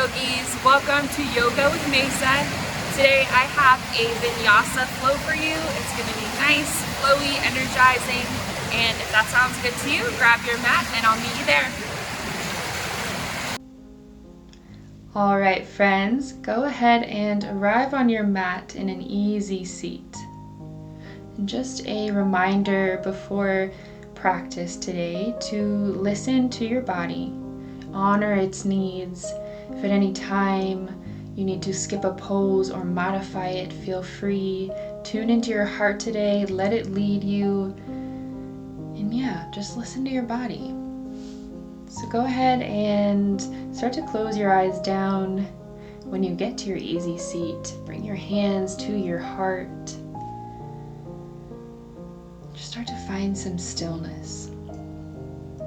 yogis, welcome to Yoga with Mesa. Today I have a Vinyasa flow for you. It's going to be nice, flowy, energizing, and if that sounds good to you, grab your mat and I'll meet you there. Alright friends, go ahead and arrive on your mat in an easy seat. And just a reminder before practice today to listen to your body, honor its needs. If at any time you need to skip a pose or modify it, feel free. Tune into your heart today, let it lead you, and just listen to your body. So go ahead and start to close your eyes down. When you get to your easy seat, bring your hands to your heart. Just start to find some stillness.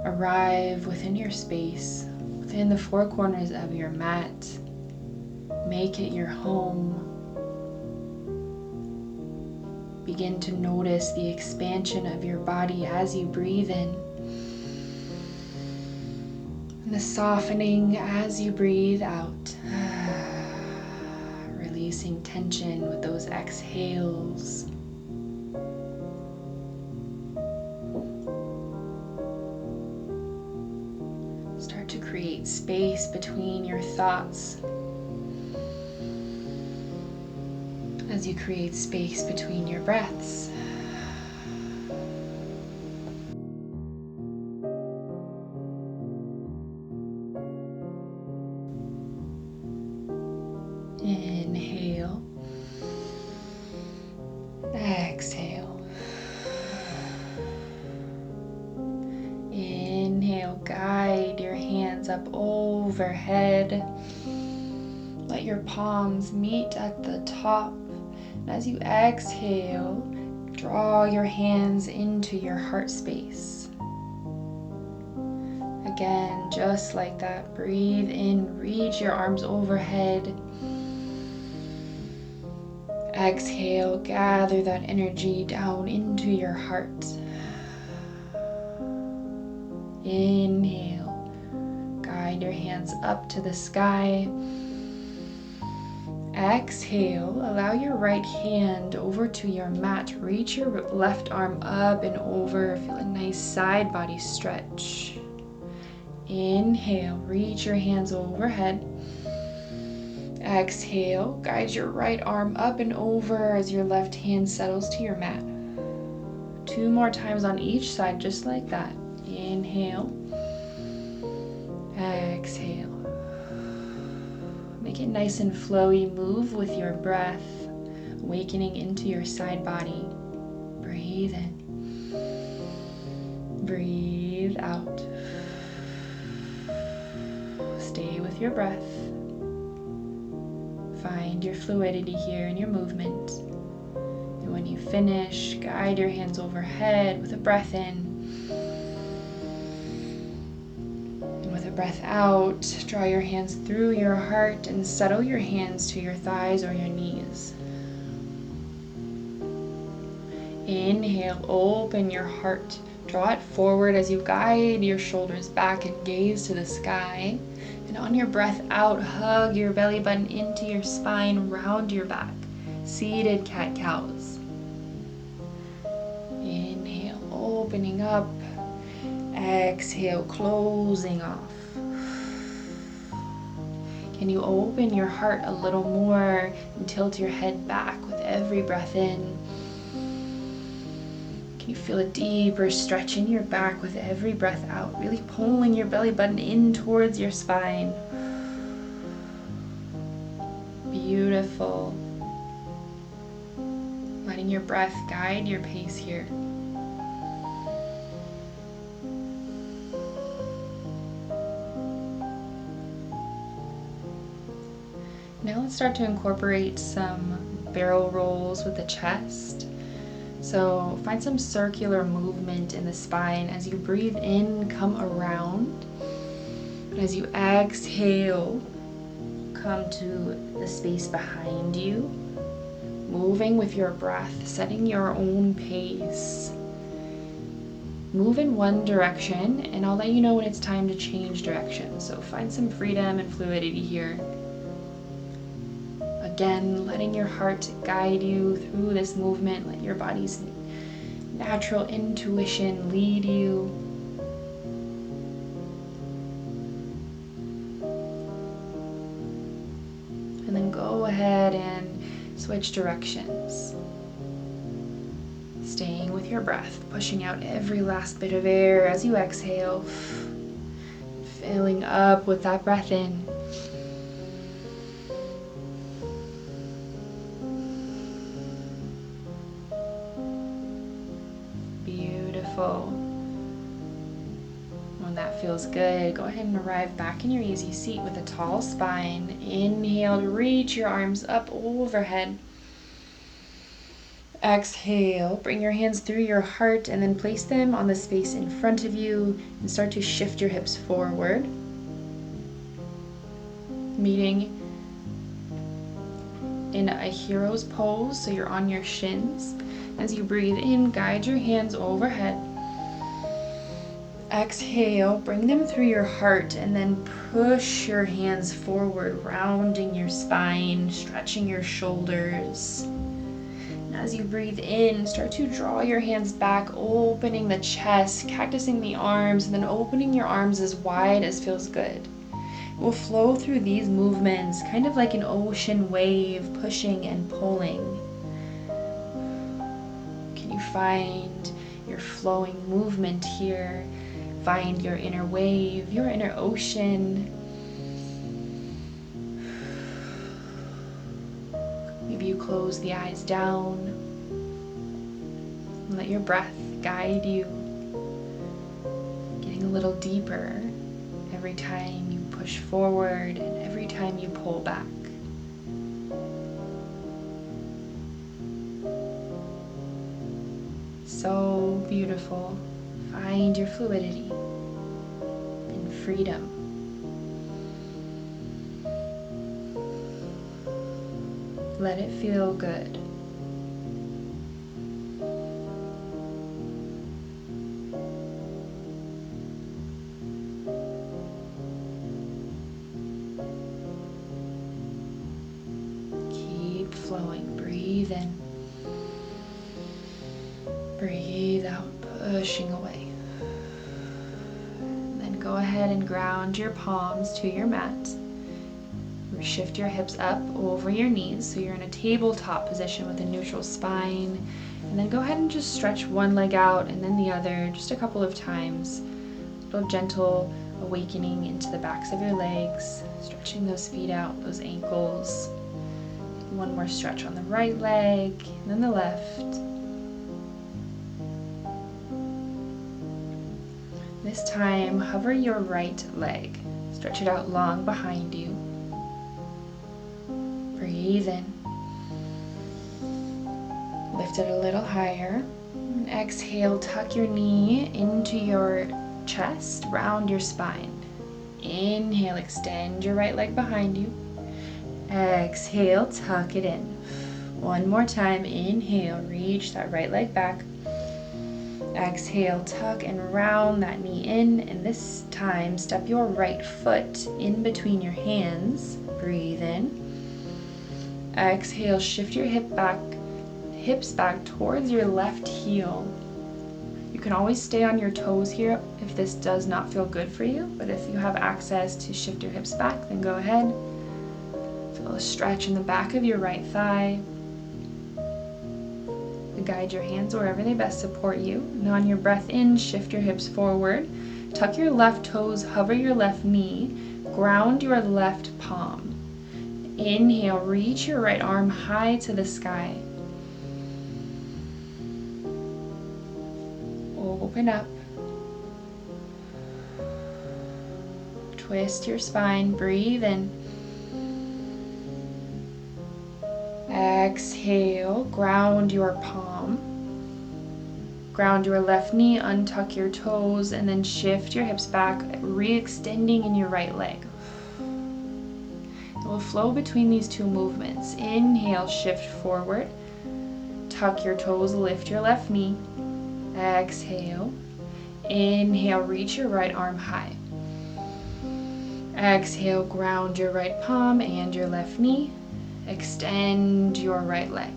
Arrive within your space, within the four corners of your mat. Make it your home. Begin to notice the expansion of your body as you breathe in, and the softening as you breathe out. Releasing tension with those exhales. Start to create space between your thoughts as you create space between your breaths. Inhale. Exhale. Inhale, guide your hands up overhead. Let your palms meet at the top. And as you exhale, draw your hands into your heart space. Again, just like that, breathe in, reach your arms overhead. Exhale, gather that energy down into your heart. Inhale, guide your hands up to the sky. Exhale, allow your right hand over to your mat. Reach your left arm up and over. Feel a nice side body stretch. Inhale, reach your hands overhead. Exhale, guide your right arm up and over as your left hand settles to your mat. 2 more times on each side, just like that. Inhale. Exhale. Make it nice and flowy. Move with your breath, awakening into your side body. Breathe in. Breathe out. Stay with your breath. Find your fluidity here in your movement. And when you finish, guide your hands overhead with a breath in. Breath out, draw your hands through your heart and settle your hands to your thighs or your knees. Inhale, open your heart, draw it forward as you guide your shoulders back and gaze to the sky. And on your breath out, hug your belly button into your spine, round your back. Seated cat-cows. Inhale, opening up. Exhale, closing off. Can you open your heart a little more and tilt your head back with every breath in? Can you feel a deeper stretch in your back with every breath out? Really pulling your belly button in towards your spine. Beautiful. Letting your breath guide your pace here. Now let's start to incorporate some barrel rolls with the chest. So find some circular movement in the spine. As you breathe in, come around. And as you exhale, come to the space behind you. Moving with your breath, setting your own pace. move in one direction, and I'll let you know when it's time to change direction. So find some freedom and fluidity here. Again, letting your heart guide you through this movement. Let your body's natural intuition lead you. And then go ahead and switch directions. Staying with your breath, pushing out every last bit of air as you exhale. Filling up with that breath in. Beautiful. When that feels good, go ahead and arrive back in your easy seat with a tall spine. Inhale to reach your arms up overhead. Exhale, bring your hands through your heart and then place them on the space in front of you and start to shift your hips forward. Meeting in a hero's pose, so you're on your shins. As you breathe in, guide your hands overhead. Exhale, bring them through your heart and then push your hands forward, rounding your spine, stretching your shoulders. As you breathe in, start to draw your hands back, opening the chest, cactusing the arms, and then opening your arms as wide as feels good. We'll flow through these movements, kind of like an ocean wave, pushing and pulling. Can you find your flowing movement here? Find your inner wave, your inner ocean. Maybe you close the eyes down and let your breath guide you, getting a little deeper every time you push forward and every time you pull back. So beautiful. Find your fluidity and freedom. Let it feel good. Keep flowing. Breathe in. Breathe out, pushing away. And then go ahead and ground your palms to your mat. Shift your hips up over your knees so you're in a tabletop position with a neutral spine. And then go ahead and just stretch one leg out and then the other just a couple of times. A little gentle awakening into the backs of your legs, stretching those feet out, those ankles. One more stretch on the right leg and then the left. This time, hover your right leg. Stretch it out long behind you. Breathe in. Lift it a little higher. And exhale, tuck your knee into your chest, round your spine. Inhale, extend your right leg behind you. Exhale, tuck it in. One more time, inhale, reach that right leg back. Exhale, tuck and round that knee in, and this time step your right foot in between your hands. Breathe in. Exhale, shift your hips back towards your left heel. You can always stay on your toes here if this does not feel good for you, but if you have access to shift your hips back, then go ahead. Feel a stretch in the back of your right thigh. Guide your hands wherever they best support you. And on your breath in, shift your hips forward. Tuck your left toes, hover your left knee, ground your left palm. Inhale, reach your right arm high to the sky. Open up. Twist your spine, breathe in. Exhale, ground your palm. Ground your left knee, untuck your toes, and then shift your hips back, re-extending in your right leg. We'll flow between these two movements. Inhale, shift forward. Tuck your toes, lift your left knee. Exhale. Inhale, reach your right arm high. Exhale, ground your right palm and your left knee. Extend your right leg.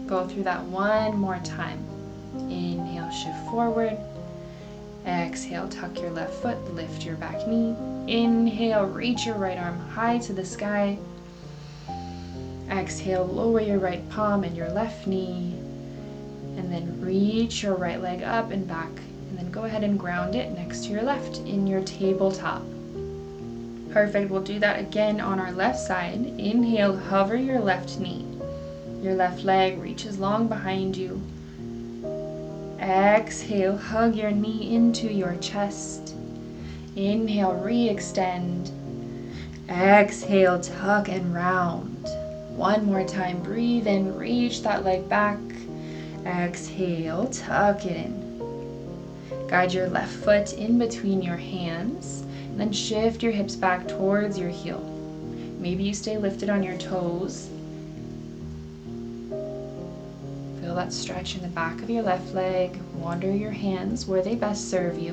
Go through that one more time. Inhale, shift forward. Exhale, tuck your left foot, lift your back knee. Inhale, reach your right arm high to the sky. Exhale, lower your right palm and your left knee. And then reach your right leg up and back. And then go ahead and ground it next to your left in your tabletop. Perfect. We'll do that again on our left side. Inhale, hover your left knee. Your left leg reaches long behind you. Exhale, hug your knee into your chest. Inhale, re-extend. Exhale, tuck and round. One more time, breathe in, reach that leg back. Exhale, tuck it in. Guide your left foot in between your hands, and then shift your hips back towards your heel. Maybe you stay lifted on your toes. Feel that stretch in the back of your left leg. Wander your hands where they best serve you.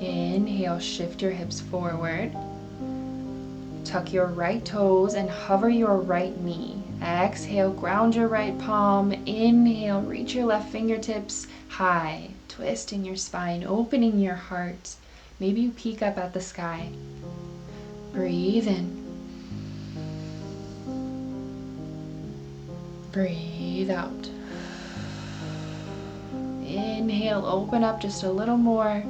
Inhale, shift your hips forward. Tuck your right toes and hover your right knee. Exhale, ground your right palm. Inhale, reach your left fingertips high, twisting your spine, opening your heart. Maybe you peek up at the sky. Breathe in. Breathe out. Inhale, open up just a little more.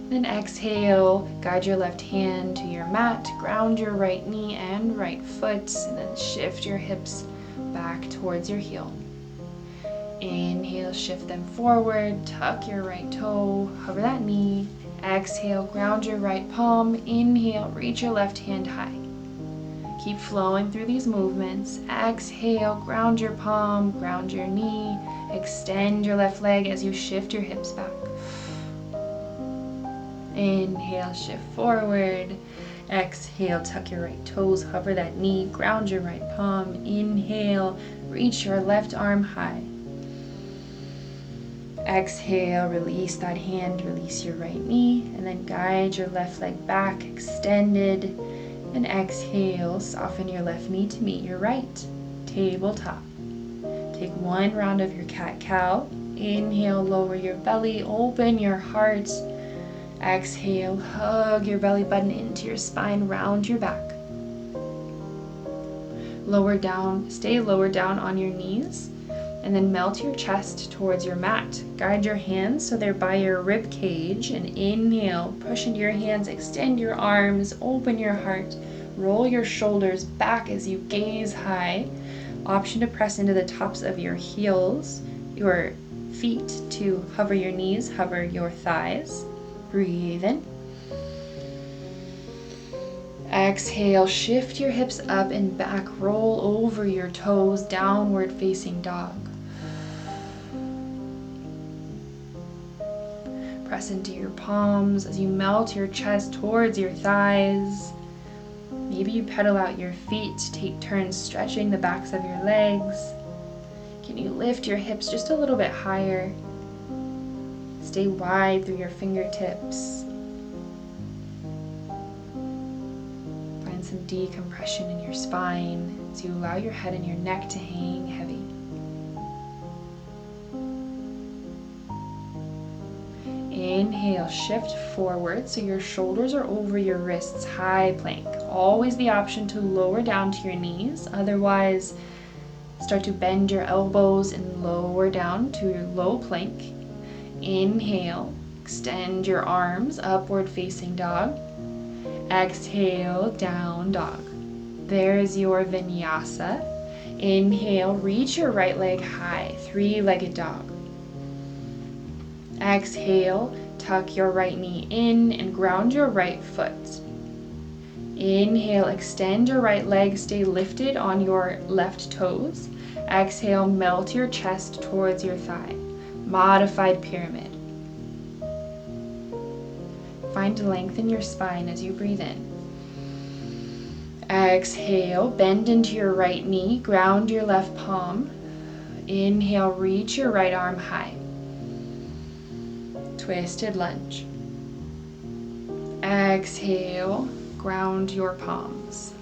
Then exhale, guide your left hand to your mat, ground your right knee and right foot, and then shift your hips back towards your heel. Inhale, shift them forward, tuck your right toe, hover that knee. Exhale, ground your right palm. Inhale, reach your left hand high. Keep flowing through these movements. Exhale, ground your palm, ground your knee. Extend your left leg as you shift your hips back. Inhale, shift forward. Exhale, tuck your right toes, hover that knee, ground your right palm. Inhale, reach your left arm high. Exhale, release that hand, release your right knee, and then guide your left leg back, extended. And exhale, soften your left knee to meet your right. Tabletop. Take one round of your cat-cow. Inhale, lower your belly, open your heart. Exhale, hug your belly button into your spine, round your back. Lower down, stay lower down on your knees, and then melt your chest towards your mat. Guide your hands so they're by your rib cage, and inhale, push into your hands, extend your arms, open your heart, roll your shoulders back as you gaze high. Option to press into the tops of your heels, your feet to hover your knees, hover your thighs. Breathe in. Exhale, shift your hips up and back, roll over your toes, downward facing dog. Press into your palms as you melt your chest towards your thighs. Maybe you pedal out your feet, take turns stretching the backs of your legs. Can you lift your hips just a little bit higher? Stay wide through your fingertips. Find some decompression in your spine as you allow your head and your neck to hang heavy. Inhale, shift forward so your shoulders are over your wrists, high plank. Always the option to lower down to your knees, otherwise start to bend your elbows and lower down to your low plank. Inhale, extend your arms, upward facing dog. Exhale, down dog. There's your vinyasa. Inhale, reach your right leg high, three-legged dog. Exhale, tuck your right knee in and ground your right foot. Inhale, extend your right leg, stay lifted on your left toes. Exhale, melt your chest towards your thigh. Modified pyramid. Find length in your spine as you breathe in. Exhale, bend into your right knee, ground your left palm. Inhale, reach your right arm high. Twisted lunge. Exhale, ground your palms.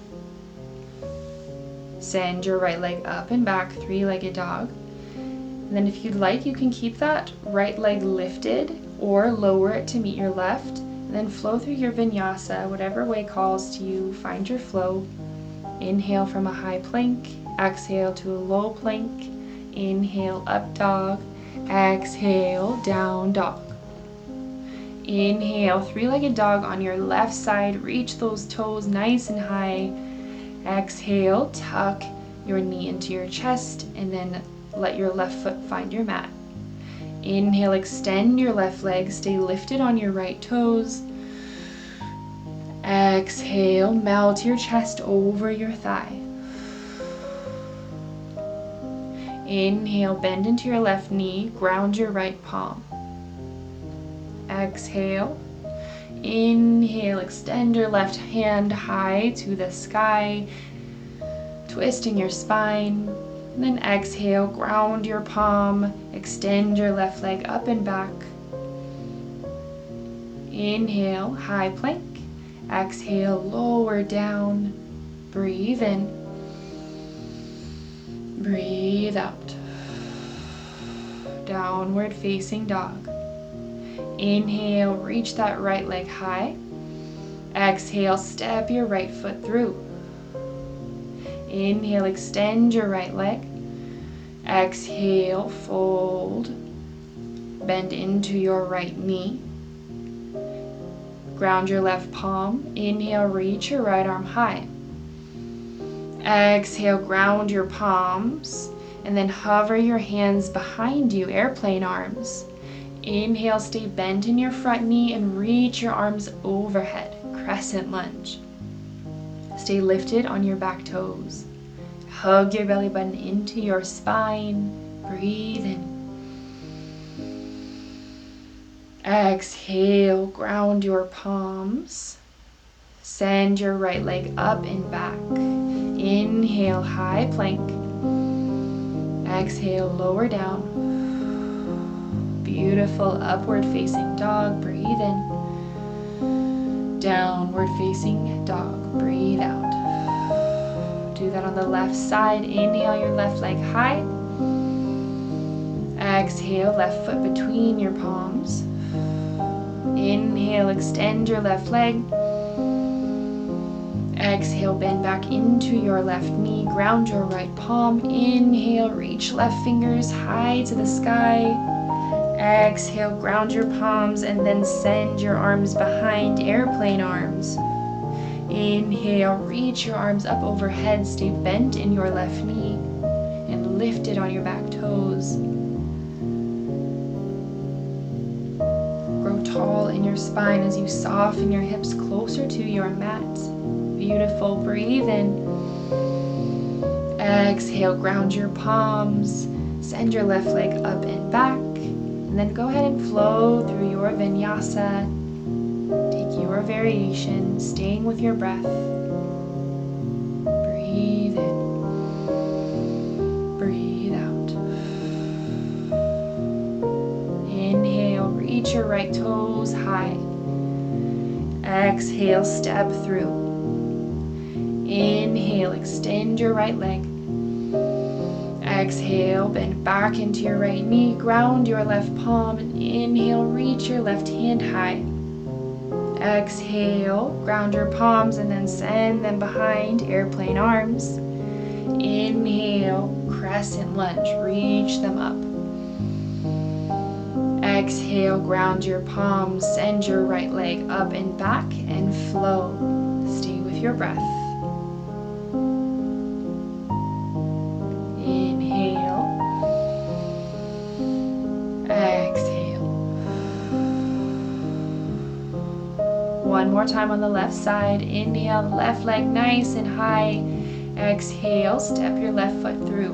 Send your right leg up and back, three-legged dog. And then if you'd like, you can keep that right leg lifted or lower it to meet your left. And then flow through your vinyasa, whatever way calls to you. Find your flow. Inhale from a high plank. Exhale to a low plank. Inhale, up dog. Exhale, down dog. Inhale, three-legged dog on your left side. Reach those toes nice and high. Exhale, tuck your knee into your chest and then let your left foot find your mat. Inhale, extend your left leg. Stay lifted on your right toes. Exhale, melt your chest over your thigh. Inhale, bend into your left knee. Ground your right palm. Exhale. Inhale, extend your left hand high to the sky, twisting your spine. And then exhale, ground your palm, extend your left leg up and back. Inhale, high plank. Exhale, lower down. Breathe in. Breathe out. Downward facing dog. Inhale, reach that right leg high. Exhale, step your right foot through. Inhale, extend your right leg. Exhale, fold. Bend into your right knee. Ground your left palm. Inhale, reach your right arm high. Exhale, ground your palms. And then hover your hands behind you, airplane arms. Inhale, stay bent in your front knee and reach your arms overhead, crescent lunge. Stay lifted on your back toes. Hug your belly button into your spine. Breathe in. Exhale, ground your palms. Send your right leg up and back. Inhale, high plank. Exhale, lower down. Beautiful upward facing dog. Breathe in. Downward facing dog. Breathe out. Do that on the left side. Inhale your left leg high. Exhale, left foot between your palms. Inhale, extend your left leg. Exhale, bend back into your left knee. Ground your right palm. Inhale, reach left fingers high to the sky. Exhale, ground your palms and then send your arms behind, airplane arms. Inhale, reach your arms up overhead, stay bent in your left knee and lifted on your back toes. Grow tall in your spine as you soften your hips closer to your mat. Beautiful, breathe in. Exhale, ground your palms, send your left leg up and back. And then go ahead and flow through your vinyasa. Take your variation, staying with your breath. Breathe in. Breathe out. Inhale, reach your right toes high. Exhale, step through. Inhale, extend your right leg. Exhale, bend back into your right knee, ground your left palm, and inhale, reach your left hand high. Exhale, ground your palms and then send them behind, airplane arms. Inhale, crescent lunge, reach them up. Exhale, ground your palms, send your right leg up and back and flow. Stay with your breath. One more time on the left side. Inhale, left leg nice and high. Exhale, step your left foot through.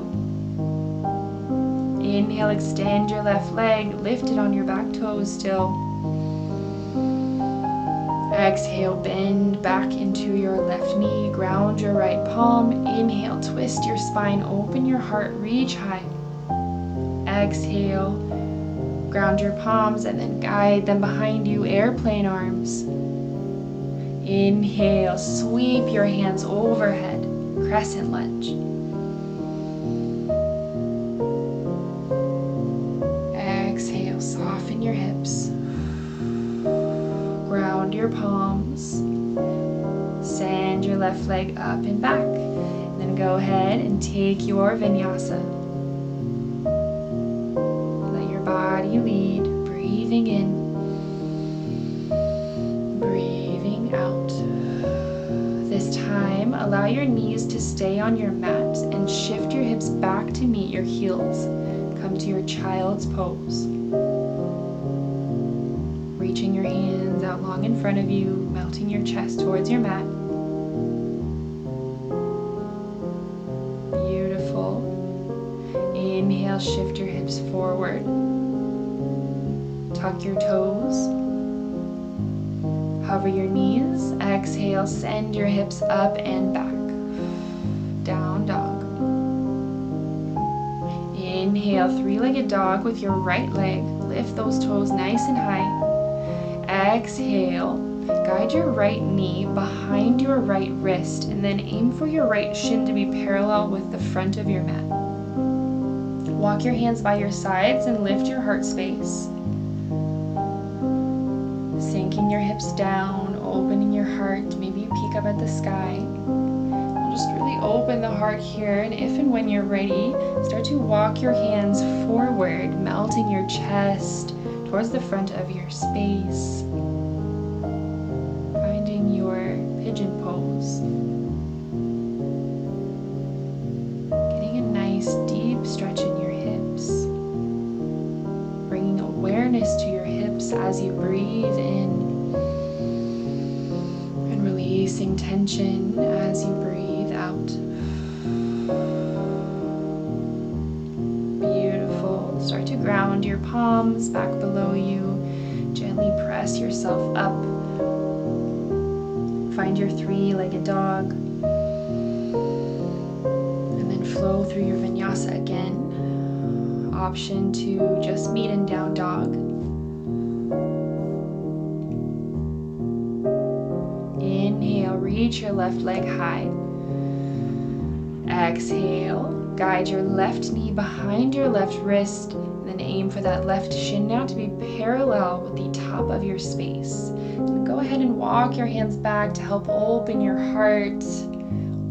Inhale, extend your left leg, lift it on your back toes still. Exhale, bend back into your left knee, ground your right palm. Inhale, twist your spine, open your heart, reach high. Exhale, ground your palms and then guide them behind you, airplane arms. Inhale, sweep your hands overhead, crescent lunge. Exhale, soften your hips. Ground your palms. Send your left leg up and back. And then go ahead and take your vinyasa. Let your body lead, breathing in, breathing out. This time, allow your knees to stay on your mat and shift your hips back to meet your heels. Come to your child's pose. Reaching your hands out long in front of you, melting your chest towards your mat. Beautiful. Inhale, shift your hips forward. Tuck your toes. Hover your knees. Exhale, send your hips up and back. Down dog. Inhale, three-legged dog with your right leg. Lift those toes nice and high. Exhale, guide your right knee behind your right wrist and then aim for your right shin to be parallel with the front of your mat. Walk your hands by your sides and lift your heart space. Sinking your hips down, opening your heart. Maybe you peek up at the sky. We'll just really open the heart here, and if and when you're ready, start to walk your hands forward, melting your chest towards the front of your space. Finding your pigeon pose. Getting a nice deep stretch in your hips. Bringing awareness to your hips as you breathe in. And releasing tension as you breathe out. Beautiful. Start to ground your palms back below you. Gently press yourself up. Find your three-legged dog. And then flow through your vinyasa again. Option to just meet in down dog. Inhale, reach your left leg high. Exhale, guide your left knee behind your left wrist. Then aim for that left shin now to be parallel with the top of your space. And go ahead and walk your hands back to help open your heart,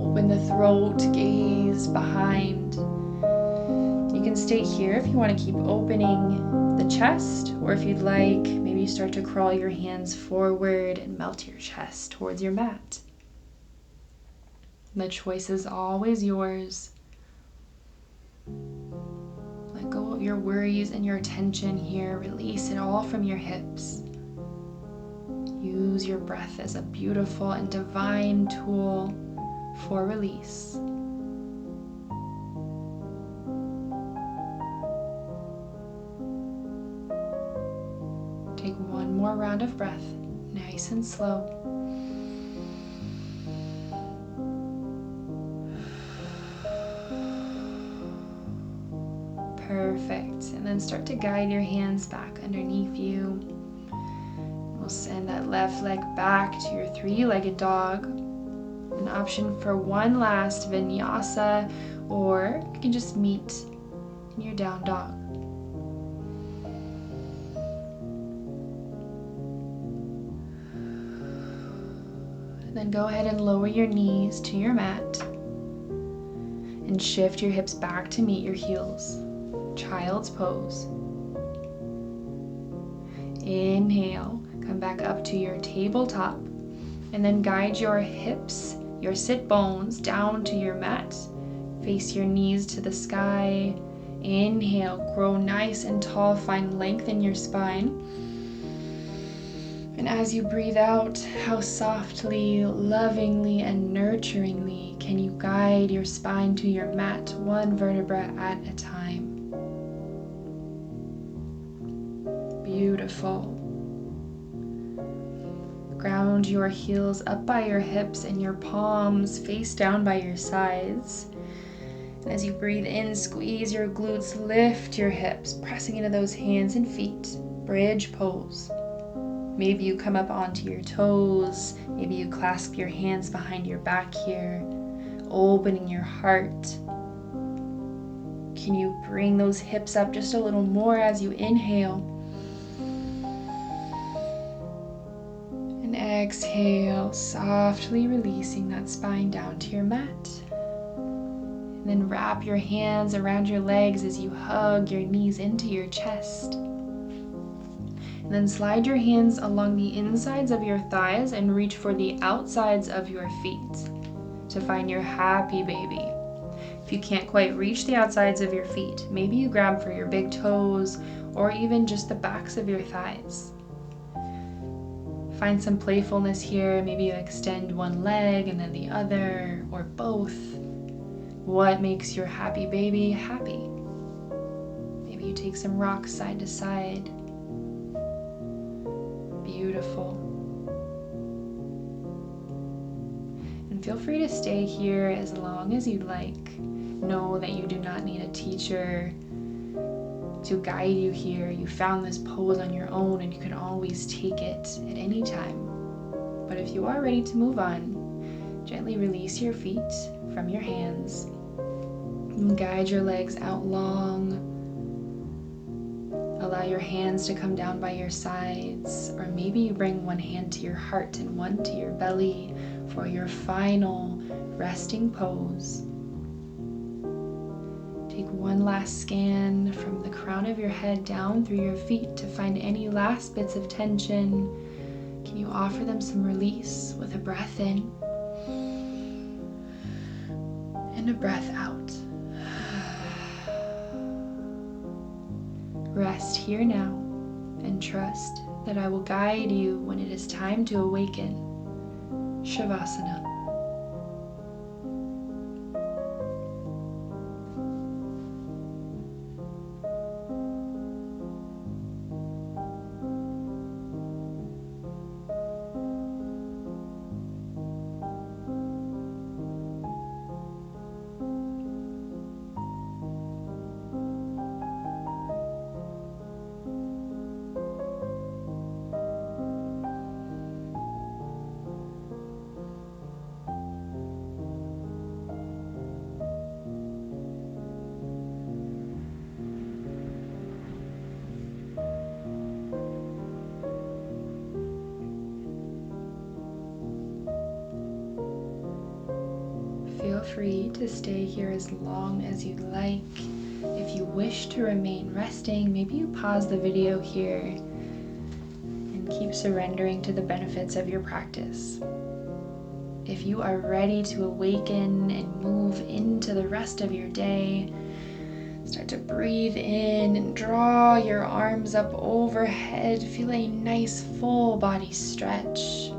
open the throat, gaze behind. You can stay here if you want to keep opening the chest, or if you'd like, maybe start to crawl your hands forward and melt your chest towards your mat. The choice is always yours. Let go of your worries and your tension here. Release it all from your hips. Use your breath as a beautiful and divine tool for release. Take one more round of breath, nice and slow. Perfect. And then start to guide your hands back underneath you. We'll send that left leg back to your three-legged dog. An option for one last vinyasa, or you can just meet in your down dog. And then go ahead and lower your knees to your mat and shift your hips back to meet your heels. Child's pose. Inhale, come back up to your tabletop, and then guide your hips, your sit bones down to your mat. Face your knees to the sky. Inhale, grow nice and tall, find length in your spine. And as you breathe out, how softly, lovingly, and nurturingly can you guide your spine to your mat, one vertebra at a time. Beautiful. Ground your heels up by your hips and your palms face down by your sides. And as you breathe in, squeeze your glutes, lift your hips, pressing into those hands and feet. Bridge pose. Maybe you come up onto your toes. Maybe you clasp your hands behind your back here, opening your heart. Can you bring those hips up just a little more as you inhale? And exhale, softly releasing that spine down to your mat. And then wrap your hands around your legs as you hug your knees into your chest. And then slide your hands along the insides of your thighs and reach for the outsides of your feet to find your happy baby. If you can't quite reach the outsides of your feet, maybe you grab for your big toes or even just the backs of your thighs. Find some playfulness here. Maybe you extend one leg and then the other, or both. What makes your happy baby happy? Maybe you take some rocks side to side. Beautiful. And feel free to stay here as long as you'd like. Know that you do not need a teacher to guide you here. You found this pose on your own and you can always take it at any time. But if you are ready to move on, gently release your feet from your hands and guide your legs out long. Allow your hands to come down by your sides, or maybe you bring one hand to your heart and one to your belly for your final resting pose. Take one last scan from the crown of your head down through your feet to find any last bits of tension. Can you offer them some release with a breath in and a breath out? Rest here now and trust that I will guide you when it is time to awaken. Savasana. Feel free to stay here as long as you'd like. If you wish to remain resting, maybe you pause the video here and keep surrendering to the benefits of your practice. If you are ready to awaken and move into the rest of your day, start to breathe in and draw your arms up overhead. Feel a nice full body stretch.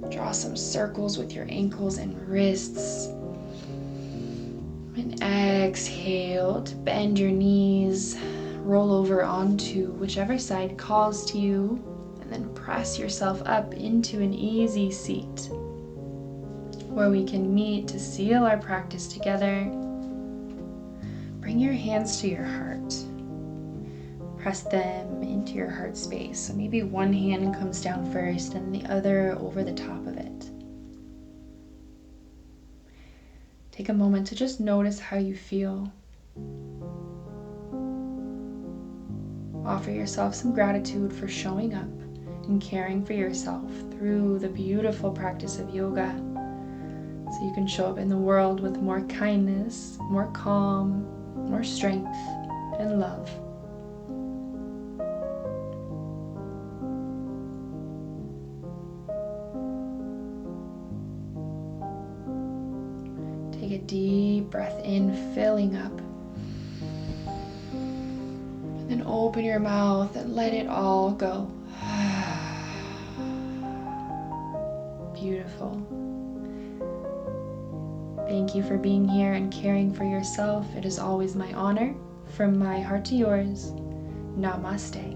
Draw some circles with your ankles and wrists. And exhale to bend your knees. Roll over onto whichever side calls to you. And then press yourself up into an easy seat where we can meet to seal our practice together. Bring your hands to your heart. Press them into your heart space. So maybe one hand comes down first and the other over the top of it. Take a moment to just notice how you feel. Offer yourself some gratitude for showing up and caring for yourself through the beautiful practice of yoga, so you can show up in the world with more kindness, more calm, more strength, and love. Take a deep breath in, filling up. And then open your mouth and let it all go. Beautiful. Thank you for being here and caring for yourself. It is always my honor. From my heart to yours, Namaste.